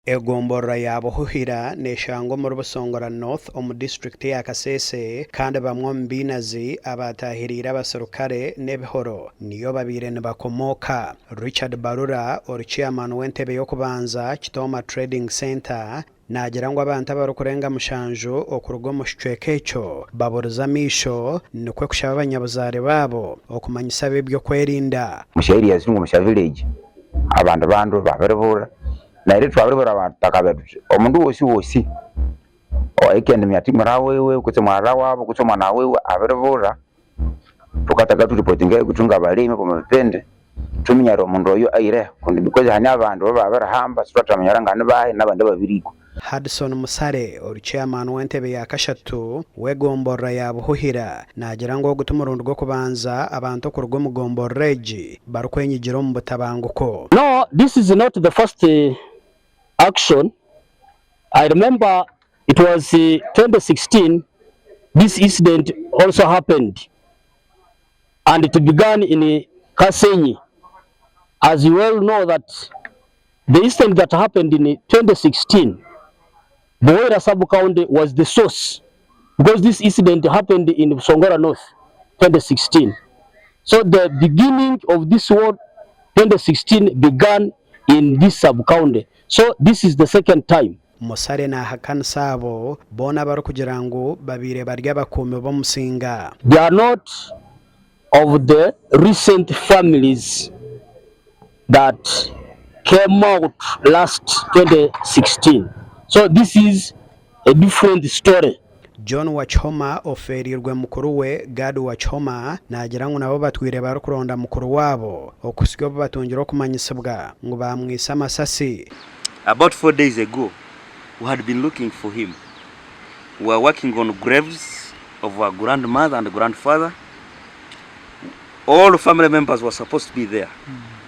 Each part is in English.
Egombora yabuhuhira neshango mu Busongora North omu district ya Kasese kandi bamwe mbinazi abatahirira abaserukare n'ebihoro niyo babire nibakomoka. Richard Barura chairman w'entebe y'okubanza Kitoma Trading Center nagira ngo abantu abarukurenga mushanju okurugo mu shicweka echo baburiza misho nikwe kushaba abanyabuzaare baabo okumanyisa bebyo kwerinda musheri yazingo musha village abantu baberebura na iri twaberebura abantu takabetu omundu wosi oikende myatimura wewe kutse mwana wabo kutse mwana wewe aberebura tukataka tulipotinga kutunga abalimi ku mapende tuminyaro omundu oyo aire kundi because hani abantu baberahamba sitwatamenyara ngane bahe nabandi babiriko. Hudson Musare chairman w'entebe ya kashatu wegombora yabuhuhira nagira ngo gutumurundo gwo kubanza abantu ku rugo mugombora egi barukwenyigiro mu butabanguko. No, this is not the first action. I remember it was 2016 this incident also happened and it began in Kasese. As you well know that the incident that happened in 2016 Boera sub-county was the source because this incident happened in Busongora North 2016. So the beginning of this war 2016 began in this sub-county. So this is the second time. Musare na hakan sabo bona baru kugira ngo babire barya bakome bo musinga. They are not of the recent families that came out last 2016. So this is a different story. John Wachoma oferirwe mukuru we Gadu Wachoma nagira ngo nabo batwire barukuronda mukuru wabo okusyo batungira kumanyisibwa ngo bamwisa amasasi. About 4 days ago we had been looking for him. We were working on graves of our grandmother and grandfather. All family members were supposed to be there,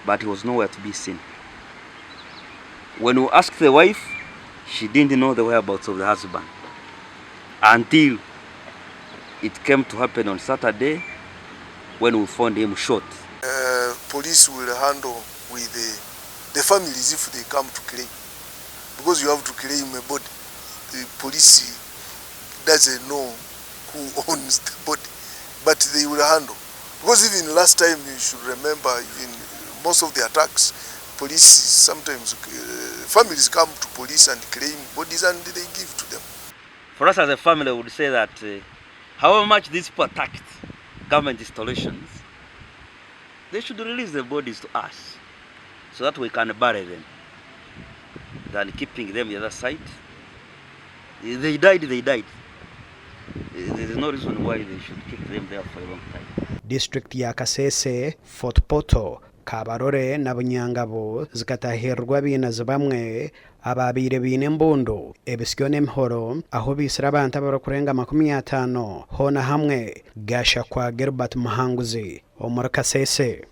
but he was nowhere to be seen. When we asked the wife, she didn't know the whereabouts of the husband until it came to happen on Saturday when we found him shot. Police will handle with the families if they come to claim, because you have to claim a body. The police doesn't know who owns the body, but they will handle. Because even last time, you should remember, even most of the attacks, police sometimes families come to police and claim bodies and they give to them. For us as a family, we would say that however much these people attacked government installations, they should release the bodies to us so that we can bury them than keeping them the other side. They died. There is no reason why they should keep them there for a long time. District ya Kasese, Fort Poto, Kabarore na Bunyangabo zikatahirwa binazi bamwe ababire bine mbondo ebisyo n'emhoro aho bisira abantu abarukurenga 50 hona hamwe gasha kwa Gerbert Muhanguzi omuri Kasese.